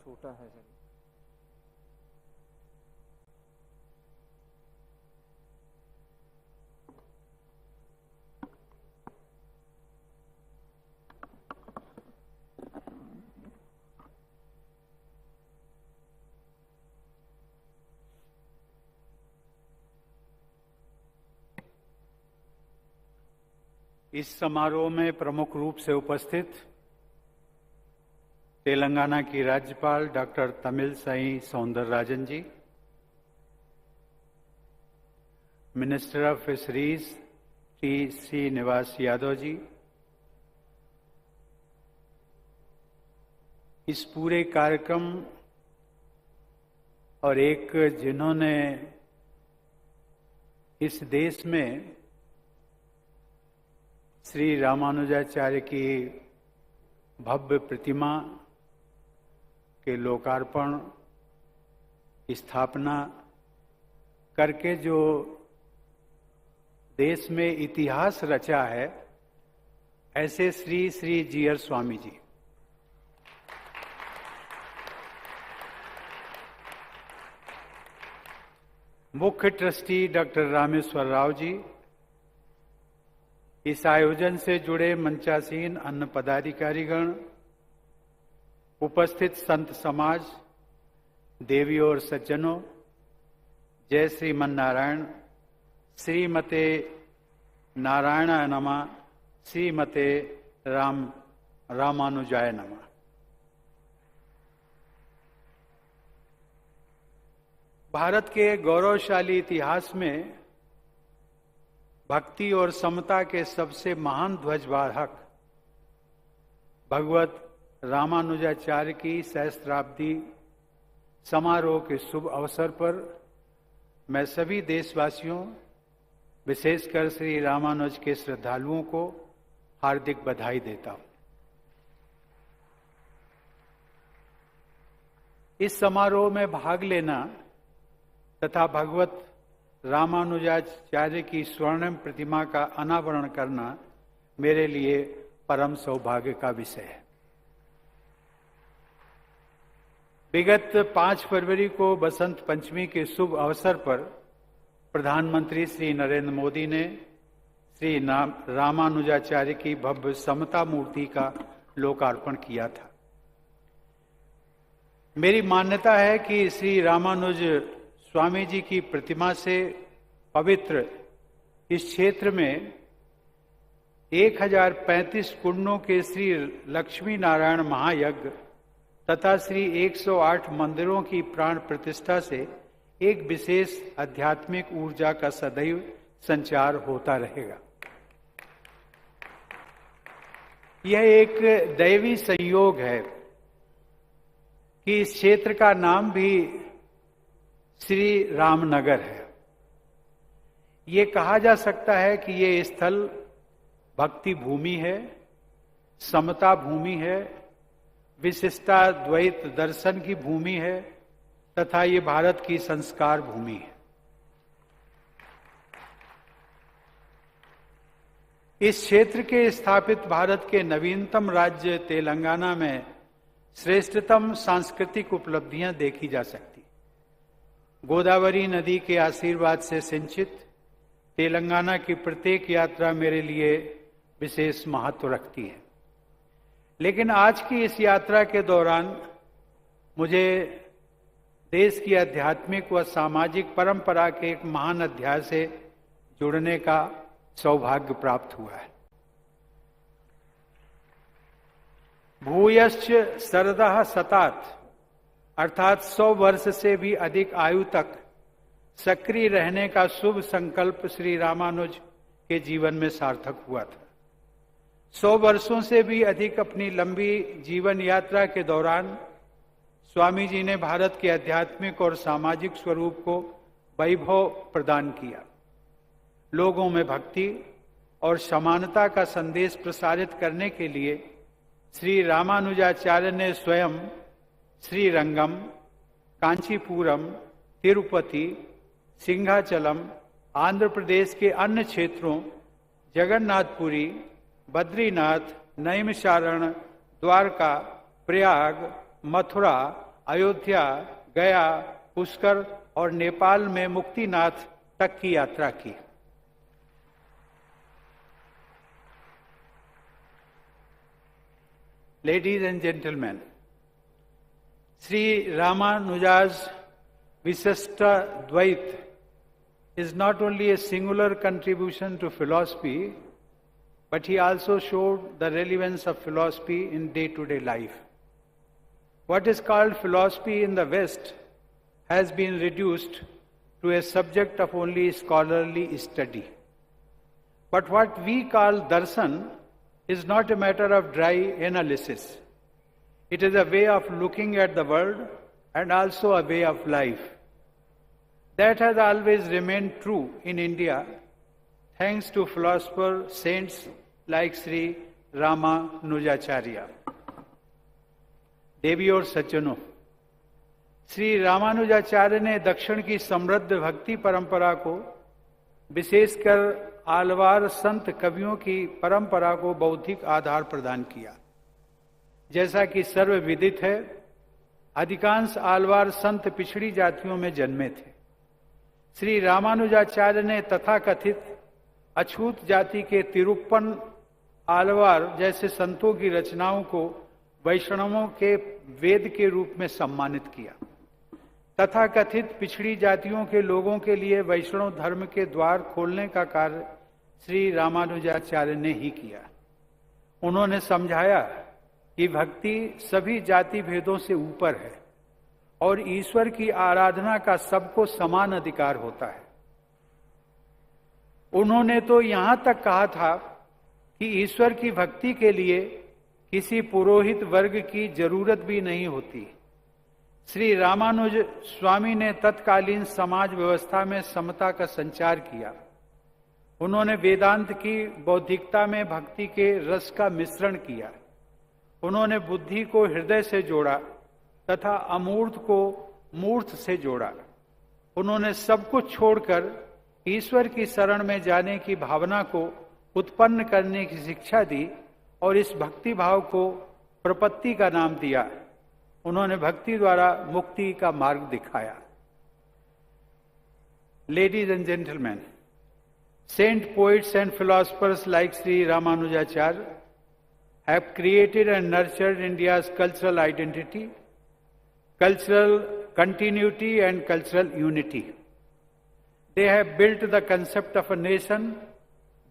छोटा है सर। इस समारोह में प्रमुख रूप से उपस्थित तेलंगाना की राज्यपाल doctor Tamilisai Soundararajan ji, minister of fisheries T Srinivas Yadav ji, इस पूरे कार्यक्रम और एक जिन्होंने इस देश में श्री रामानुजाचार्य की भव्य प्रतिमा के लोकार्पण स्थापना करके जो देश में इतिहास रचा है, ऐसे श्री श्री जीयर स्वामी जी, मुख्य ट्रस्टी डॉक्टर रामेश्वर राव जी, इस आयोजन से जुड़े मंचासीन अन्य पदाधिकारीगण, उपस्थित संत समाज, देवी और सज्जनों, जय श्रीमन नारायण। श्रीमते नारायण नमः, श्रीमते रामानुजाय नमः। भारत के गौरवशाली इतिहास में भक्ति और समता के सबसे महान ध्वजवाहक भगवत रामानुजाचार्य की सहस्त्राब्दी समारोह के शुभ अवसर पर मैं सभी देशवासियों, विशेषकर श्री रामानुज के श्रद्धालुओं को हार्दिक बधाई देता हूं। इस समारोह में भाग लेना तथा भगवत रामानुजाचार्य की स्वर्णिम प्रतिमा का अनावरण करना मेरे लिए परम सौभाग्य का विषय है। विगत 5 फरवरी को बसंत पंचमी के शुभ अवसर पर प्रधानमंत्री श्री नरेंद्र मोदी ने श्री रामानुजाचार्य की भव्य समता मूर्ति का लोकार्पण किया था। मेरी मान्यता है कि श्री रामानुज स्वामी जी की प्रतिमा से पवित्र इस क्षेत्र में 1035 कुंडों के श्री लक्ष्मी नारायण महायज्ञ तथा श्री 108 मंदिरों की प्राण प्रतिष्ठा से एक विशेष आध्यात्मिक ऊर्जा का सदैव संचार होता रहेगा। यह एक दैवी संयोग है कि इस क्षेत्र का नाम भी श्री रामनगर है। ये कहा जा सकता है कि ये स्थल भक्ति भूमि है, समता भूमि है, विशिष्टा द्वैत दर्शन की भूमि है तथा ये भारत की संस्कार भूमि है। इस क्षेत्र के स्थापित भारत के नवीनतम राज्य तेलंगाना में श्रेष्ठतम सांस्कृतिक उपलब्धियां देखी जा सकती। गोदावरी नदी के आशीर्वाद से सिंचित तेलंगाना की प्रत्येक यात्रा मेरे लिए विशेष महत्व रखती है। लेकिन आज की इस यात्रा के दौरान मुझे देश की आध्यात्मिक व सामाजिक परंपरा के एक महान अध्याय से जुड़ने का सौभाग्य प्राप्त हुआ है। भूयश्च शरदः शतात् अर्थात 100 वर्ष से भी अधिक आयु तक सक्रिय रहने का शुभ संकल्प श्री रामानुज के जीवन में सार्थक हुआ था। 100 वर्षों से भी अधिक अपनी लंबी जीवन यात्रा के दौरान स्वामी जी ने भारत के आध्यात्मिक और सामाजिक स्वरूप को वैभव प्रदान किया। लोगों में भक्ति और समानता का संदेश प्रसारित करने के लिए श्री रामानुजाचार्य ने स्वयं श्रीरंगम, कांचीपुरम, तिरुपति, सिंहाचलम, आंध्र प्रदेश के अन्य क्षेत्रों, जगन्नाथपुरी, बद्रीनाथ, नैमिषारण, द्वारका, प्रयाग, मथुरा अयोध्या, गया, पुष्कर और नेपाल में मुक्तिनाथ तक की यात्रा की। Ladies and gentlemen, Sri Ramanuja's Visishta Dvait is not only a singular contribution to philosophy, but he also showed the relevance of philosophy in day-to-day life. What is called philosophy in the West has been reduced to a subject of only scholarly study. But what we call darshan is not a matter of dry analysis. It is a way of looking at the world and also a way of life. That has always remained true in India, thanks to philosopher saints like Sri Ramanujacharya. देवी और सज्जनों, श्री रामानुजाचार्य ने दक्षिण की समृद्ध भक्ति परंपरा को, विशेषकर आलवार संत कवियों की परंपरा को बौद्धिक आधार प्रदान किया। जैसा कि सर्वविदित है, अधिकांश आलवार संत पिछड़ी जातियों में जन्मे थे। श्री रामानुजाचार्य ने तथाकथित अछूत जाति के तिरुप्पन आलवार जैसे संतों की रचनाओं को वैष्णवों के वेद के रूप में सम्मानित किया। तथाकथित पिछड़ी जातियों के लोगों के लिए वैष्णव धर्म के द्वार खोलने का कार्य श्री रामानुजाचार्य ने ही किया। उन्होंने समझाया कि भक्ति सभी जाति भेदों से ऊपर है और ईश्वर की आराधना का सबको समान अधिकार होता है। उन्होंने तो यहां तक कहा था कि ईश्वर की भक्ति के लिए किसी पुरोहित वर्ग की जरूरत भी नहीं होती। श्री रामानुज स्वामी ने तत्कालीन समाज व्यवस्था में समता का संचार किया। उन्होंने वेदांत की बौद्धिकता में भक्ति के रस का मिश्रण किया। उन्होंने बुद्धि को हृदय से जोड़ा तथा अमूर्त को मूर्त से जोड़ा। उन्होंने सब कुछ छोड़कर ईश्वर की शरण में जाने की भावना को उत्पन्न करने की शिक्षा दी और इस भक्ति भाव को प्रपत्ति का नाम दिया। उन्होंने भक्ति द्वारा मुक्ति का मार्ग दिखाया। Ladies and gentlemen, saint poets and philosophers like Sri Ramanujacharya have created and nurtured India's cultural identity, cultural continuity and cultural unity. They have built the concept of a nation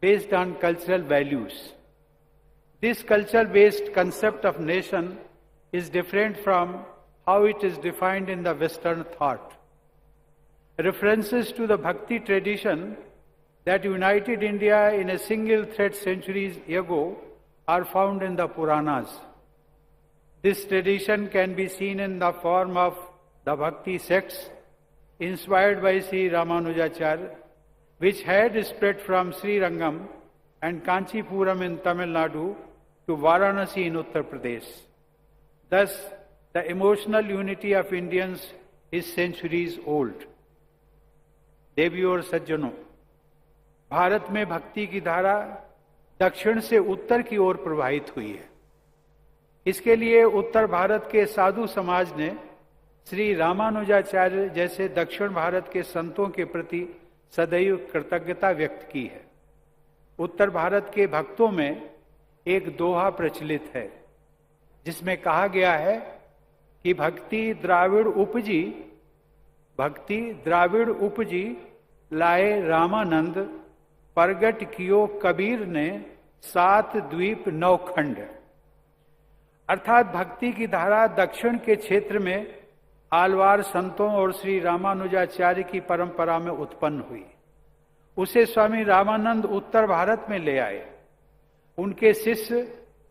based on cultural values. This culture-based concept of nation is different from how it is defined in the Western thought. References to the Bhakti tradition that united India in a single thread centuries ago are found in the Puranas. This tradition can be seen in the form of the Bhakti sects inspired by Sri Ramanujacharya, which had spread from Sri Rangam and Kanchipuram in Tamil Nadu to Varanasi in Uttar Pradesh. Thus, the emotional unity of Indians is centuries old. देवियों और सज्जनों, भारत में भक्ति की धारा दक्षिण से उत्तर की ओर प्रवाहित हुई है। इसके लिए उत्तर भारत के साधु समाज ने श्री रामानुजाचार्य जैसे दक्षिण भारत के संतों के प्रति सदैव कृतज्ञता व्यक्त की है। उत्तर भारत के भक्तों में एक दोहा प्रचलित है जिसमें कहा गया है कि भक्ति द्राविड़ उपजी लाए रामानंद, प्रगट कियो कबीर ने 7 द्वीप 9 खंड। अर्थात भक्ति की धारा दक्षिण के क्षेत्र में आलवार संतों और श्री रामानुजाचार्य की परंपरा में उत्पन्न हुई। उसे स्वामी रामानंद उत्तर भारत में ले आए। उनके शिष्य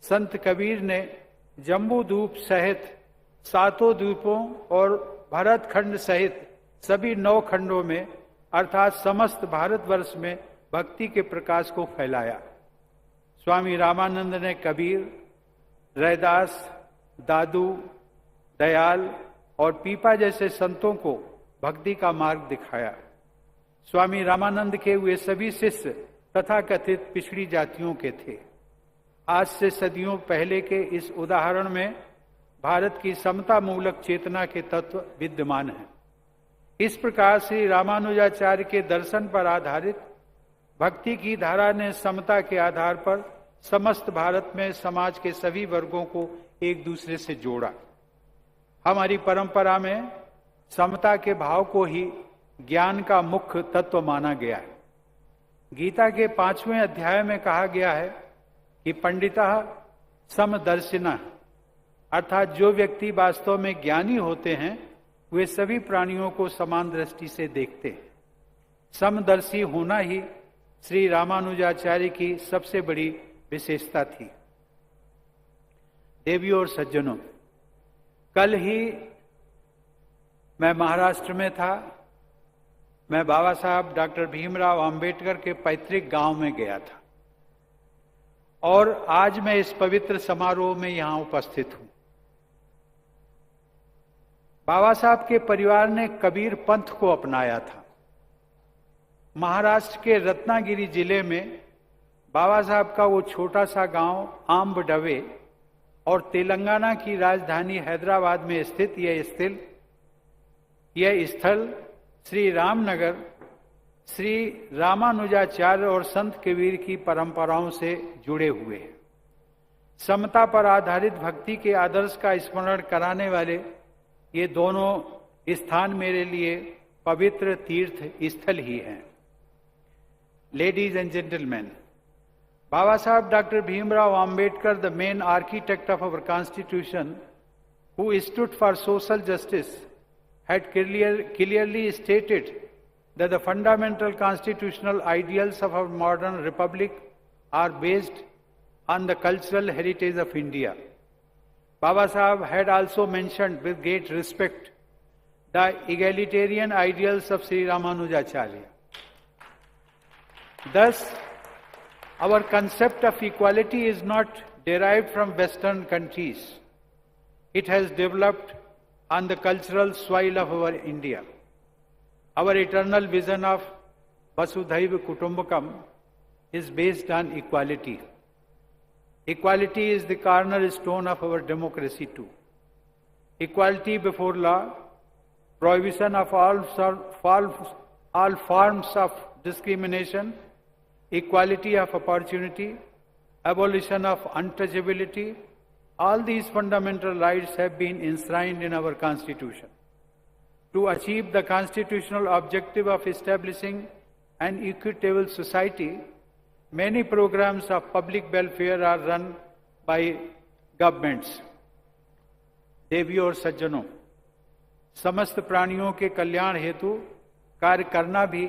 संत कबीर ने जम्बू द्वीप सहित 7 द्वीपों और भरतखंड सहित सभी 9 खंडों में अर्थात समस्त भारतवर्ष में भक्ति के प्रकाश को फैलाया। स्वामी रामानंद ने कबीर, रैदास, दादू, दयाल और पीपा जैसे संतों को भक्ति का मार्ग दिखाया। स्वामी रामानंद के वे सभी शिष्य तथाकथित पिछड़ी जातियों के थे। आज से सदियों पहले के इस उदाहरण में भारत की समता मूलक चेतना के तत्व विद्यमान हैं। इस प्रकार श्री रामानुजाचार्य के दर्शन पर आधारित भक्ति की धारा ने समता के आधार पर समस्त भारत में समाज के सभी वर्गों को एक दूसरे से जोड़ा। हमारी परंपरा में समता के भाव को ही ज्ञान का मुख्य तत्व माना गया है। गीता के 5वें अध्याय में कहा गया है कि पंडितः समदर्शिनः, अर्थात जो व्यक्ति वास्तव में ज्ञानी होते हैं वे सभी प्राणियों को समान दृष्टि से देखते हैं। समदर्शी होना ही श्री रामानुजाचार्य की सबसे बड़ी विशेषता थी। देवियों और सज्जनों, कल ही मैं महाराष्ट्र में था। मैं बाबा साहब डॉक्टर भीमराव अंबेडकर के पैतृक गांव में गया था और आज मैं इस पवित्र समारोह में यहां उपस्थित हूं। बाबा साहब के परिवार ने कबीर पंथ को अपनाया था। महाराष्ट्र के रत्नागिरी जिले में बाबा साहब का वो छोटा सा गांव आम्बडवे और तेलंगाना की राजधानी हैदराबाद में स्थित यह स्थल श्री रामनगर श्री रामानुजाचार्य और संत कबीर की परंपराओं से जुड़े हुए हैं। समता पर आधारित भक्ति के आदर्श का स्मरण कराने वाले ये दोनों स्थान मेरे लिए पवित्र तीर्थ स्थल ही हैं। Ladies and gentleman, Baba Sahib Dr. Bhimrao Ambedkar, the main architect of our constitution, who stood for social justice, had clearly stated that the fundamental constitutional ideals of our modern republic are based on the cultural heritage of India. Baba Sahib had also mentioned with great respect the egalitarian ideals of Sri Ramanujacharya. Thus, our concept of equality is not derived from Western countries. It has developed on the cultural soil of our India. Our eternal vision of Vasudhaiva Kutumbakam is based on equality. Equality is the cornerstone of our democracy too. Equality before law, prohibition of all forms of discrimination, equality of opportunity, abolition of untouchability, all these fundamental rights have been enshrined in our Constitution. To achieve the constitutional objective of establishing an equitable society, many programs of public welfare are run by governments. देवियों और सज्जनों, समस्त प्राणियों के कल्याण हेतु कार्य करना भी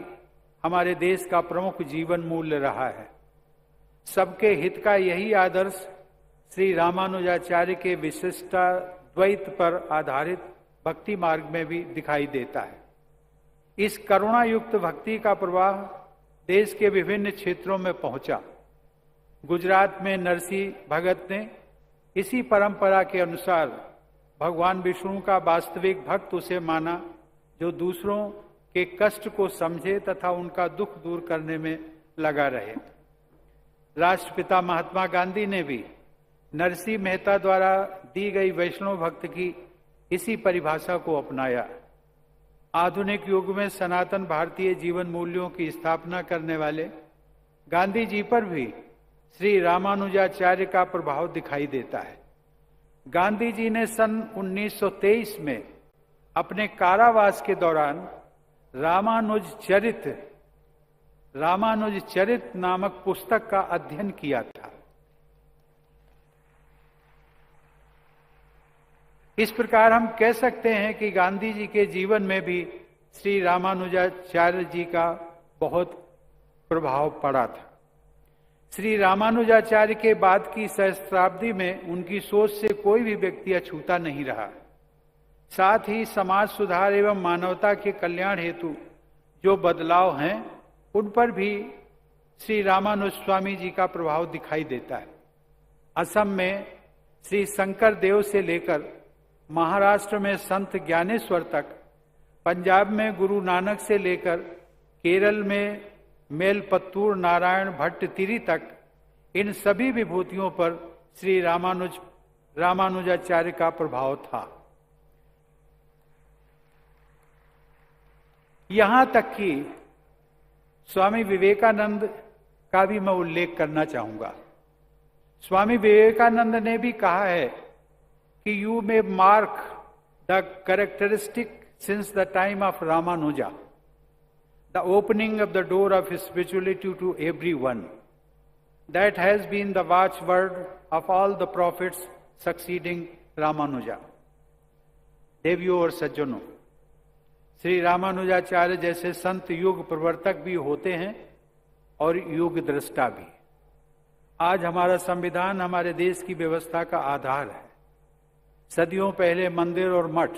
हमारे देश का प्रमुख जीवन मूल्य रहा है। सबके हित का यही आदर्श श्री रामानुजाचार्य के विशिष्टाद्वैत पर आधारित भक्ति मार्ग में भी दिखाई देता है। इस करुणा युक्त भक्ति का प्रवाह देश के विभिन्न क्षेत्रों में पहुंचा। गुजरात में नरसिंह भगत ने इसी परंपरा के अनुसार भगवान विष्णु का वास्तविक भक्त उसे माना जो दूसरों के कष्ट को समझे तथा उनका दुख दूर करने में लगा रहे। राष्ट्रपिता महात्मा गांधी ने भी नरसिंह मेहता द्वारा दी गई वैष्णव भक्त की इसी परिभाषा को अपनाया। आधुनिक युग में सनातन भारतीय जीवन मूल्यों की स्थापना करने वाले गांधी जी पर भी श्री रामानुजाचार्य का प्रभाव दिखाई देता है। गांधी जी ने सन 1923 में अपने कारावास के दौरान रामानुज चरित नामक पुस्तक का अध्ययन किया था। इस प्रकार हम कह सकते हैं कि गांधी जी के जीवन में भी श्री रामानुजाचार्य जी का बहुत प्रभाव पड़ा था। श्री रामानुजाचार्य के बाद की सहस्त्राब्दी में उनकी सोच से कोई भी व्यक्ति अछूता नहीं रहा। साथ ही समाज सुधार एवं मानवता के कल्याण हेतु जो बदलाव हैं उन पर भी श्री रामानुज स्वामी जी का प्रभाव दिखाई देता है। असम में श्री शंकर देव से लेकर महाराष्ट्र में संत ज्ञानेश्वर तक, पंजाब में गुरु नानक से लेकर केरल में मेलपत्तूर नारायण भट्ट तिरी तक, इन सभी विभूतियों पर श्री रामानुज रामानुजाचार्य का प्रभाव था। यहां तक कि स्वामी विवेकानंद का भी मैं उल्लेख करना चाहूंगा। स्वामी विवेकानंद ने भी कहा है कि you may mark the characteristic since the time of Ramanuja, the opening of the door of spirituality to everyone, that has been the watchword of all the prophets succeeding Ramanuja. देवियों और सज्जनों, श्री रामानुजाचार्य जैसे संत युग प्रवर्तक भी होते हैं और युग दृष्टा भी। आज हमारा संविधान हमारे देश की व्यवस्था का आधार है। सदियों पहले मंदिर और मठ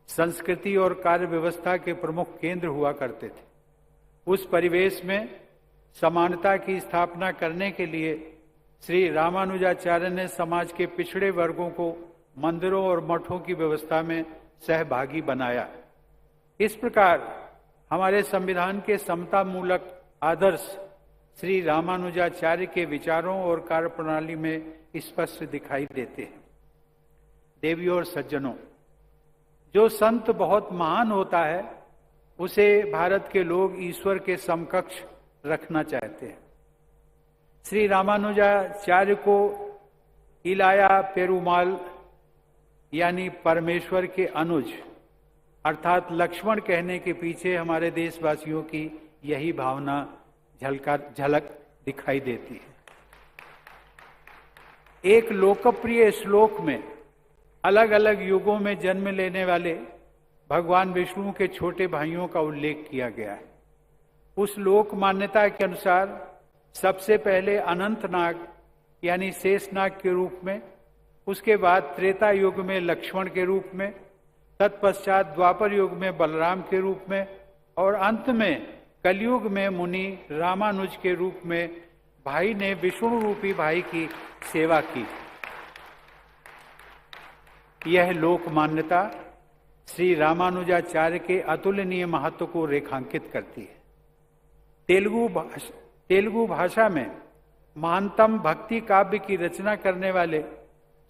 संस्कृति और कार्य व्यवस्था के प्रमुख केंद्र हुआ करते थे। उस परिवेश में समानता की स्थापना करने के लिए श्री रामानुजाचार्य ने समाज के पिछड़े वर्गों को मंदिरों और मठों की व्यवस्था में सहभागी बनाया। इस प्रकार हमारे संविधान के समता मूलक आदर्श श्री रामानुजाचार्य के विचारों और कार्यप्रणाली में स्पष्ट दिखाई देते हैं। देवियों और सज्जनों, जो संत बहुत महान होता है उसे भारत के लोग ईश्वर के समकक्ष रखना चाहते हैं। श्री रामानुजाचार्य को इलाया पेरुमाल यानी परमेश्वर के अनुज अर्थात लक्ष्मण कहने के पीछे हमारे देशवासियों की यही भावना झलक दिखाई देती है। एक लोकप्रिय श्लोक में अलग अलग युगों में जन्म लेने वाले भगवान विष्णु के छोटे भाइयों का उल्लेख किया गया है। उस लोक मान्यता के अनुसार सबसे पहले अनंतनाग यानी शेषनाग के रूप में, उसके बाद त्रेता युग में लक्ष्मण के रूप में, तत्पश्चात द्वापर युग में बलराम के रूप में और अंत में कलयुग में मुनि रामानुज के रूप में भाई ने विष्णु रूपी भाई की सेवा की। यह लोक मान्यता श्री रामानुजाचार्य के अतुलनीय महत्व को रेखांकित करती है। तेलुगु भाषा में महानतम भक्ति काव्य की रचना करने वाले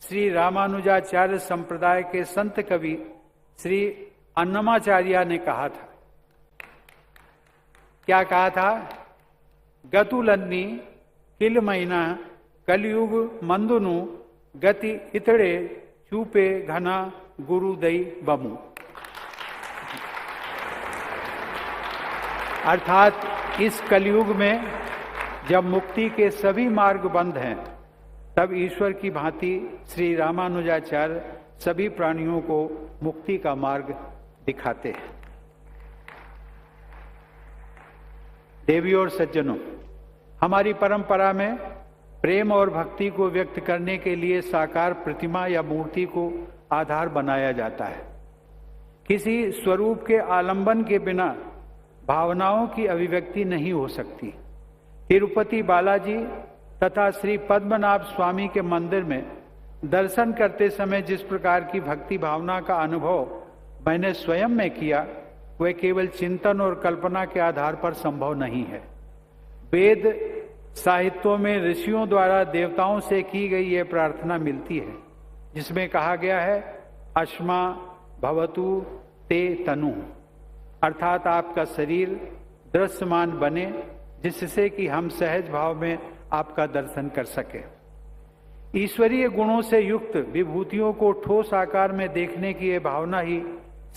श्री रामानुजाचार्य संप्रदाय के संत कवि श्री अन्नमाचार्य ने कहा था, क्या कहा था? गतुलन्नी किल महीना कलयुग मंदुनु गति इतड़े चूपे घना गुरुदई बमु। अर्थात इस कलयुग में जब मुक्ति के सभी मार्ग बंद हैं, तब ईश्वर की भांति श्री रामानुजाचार्य सभी प्राणियों को मुक्ति का मार्ग दिखाते हैं। देवियों और सज्जनों, हमारी परंपरा में प्रेम और भक्ति को व्यक्त करने के लिए साकार प्रतिमा या मूर्ति को आधार बनाया जाता है। किसी स्वरूप के आलंबन के बिना भावनाओं की अभिव्यक्ति नहीं हो सकती। तिरुपति बालाजी तथा श्री पद्मनाभ स्वामी के मंदिर में दर्शन करते समय जिस प्रकार की भक्ति भावना का अनुभव मैंने स्वयं में किया, वह केवल चिंतन और कल्पना के आधार पर संभव नहीं है। वेद साहित्यों में ऋषियों द्वारा देवताओं से की गई यह प्रार्थना मिलती है, जिसमें कहा गया है, अश्मा भवतु ते तनु, अर्थात आपका शरीर दृश्यमान बने, जिससे कि हम सहज भाव में आपका दर्शन कर सके। ईश्वरीय गुणों से युक्त विभूतियों को ठोस आकार में देखने की यह भावना ही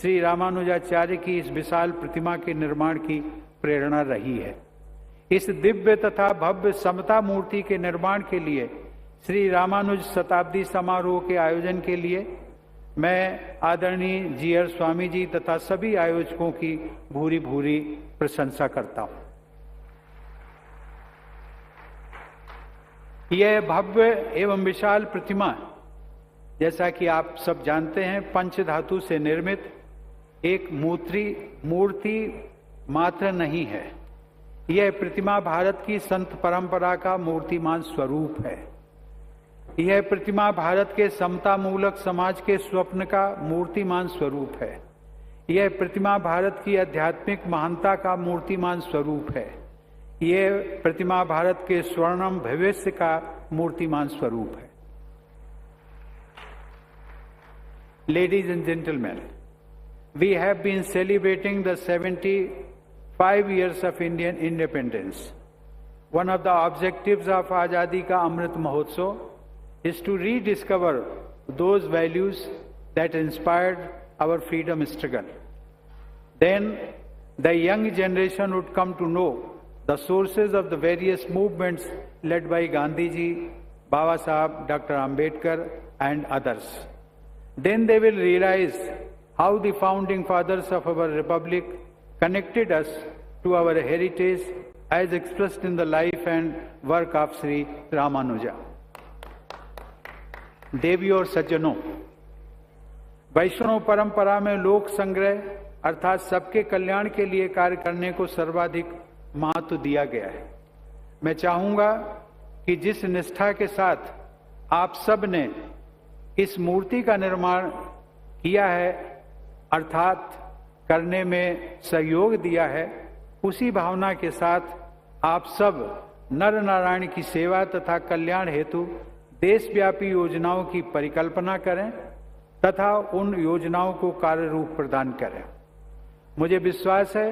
श्री रामानुजाचार्य की इस विशाल प्रतिमा के निर्माण की प्रेरणा रही है। इस दिव्य तथा भव्य समता मूर्ति के निर्माण के लिए श्री रामानुज शताब्दी समारोह के आयोजन के लिए मैं आदरणीय जीआर स्वामी जी तथा सभी आयोजकों की भूरी भूरी प्रशंसा करता हूं। यह भव्य एवं विशाल प्रतिमा, जैसा कि आप सब जानते हैं, पंचधातु से निर्मित एक मूर्ति मात्र नहीं है। यह प्रतिमा भारत की संत परंपरा का मूर्तिमान स्वरूप है। यह प्रतिमा भारत के समता मूलक समाज के स्वप्न का मूर्तिमान स्वरूप है। यह प्रतिमा भारत की आध्यात्मिक महानता का मूर्तिमान स्वरूप है। यह प्रतिमा भारत के स्वर्णिम भविष्य का मूर्तिमान स्वरूप है। Ladies and gentlemen, we have been celebrating the 75 years of Indian independence. One of the objectives of Azadi Ka Amrit Mahotsav is to rediscover those values that inspired our freedom struggle. Then the young generation would come to know the sources of the various movements led by Gandhiji, Baba Sahib, Dr. Ambedkar and others. Then they will realize how the founding fathers of our republic connected us to our heritage as expressed in the life and work of Sri Ramanuja. देवी और सज्जनों, वैष्णव परंपरा में लोक संग्रह अर्थात सबके कल्याण के लिए कार्य करने को सर्वाधिक महत्व दिया गया है। मैं चाहूंगा कि जिस निष्ठा के साथ आप सब ने इस मूर्ति का निर्माण किया है अर्थात करने में सहयोग दिया है, उसी भावना के साथ आप सब नर नारायण की सेवा तथा कल्याण हेतु देशव्यापी योजनाओं की परिकल्पना करें तथा उन योजनाओं को कार्य रूप प्रदान करें। मुझे विश्वास है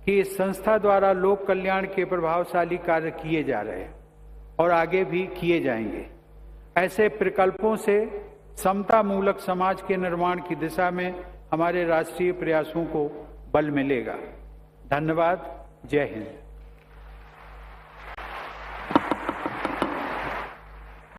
कि इस संस्था द्वारा लोक कल्याण के प्रभावशाली कार्य किए जा रहे हैं और आगे भी किए जाएंगे। ऐसे प्रकल्पों से समता मूलक समाज के निर्माण की दिशा में हमारे राष्ट्रीय प्रयासों को बल मिलेगा। धन्यवाद। जय हिंद।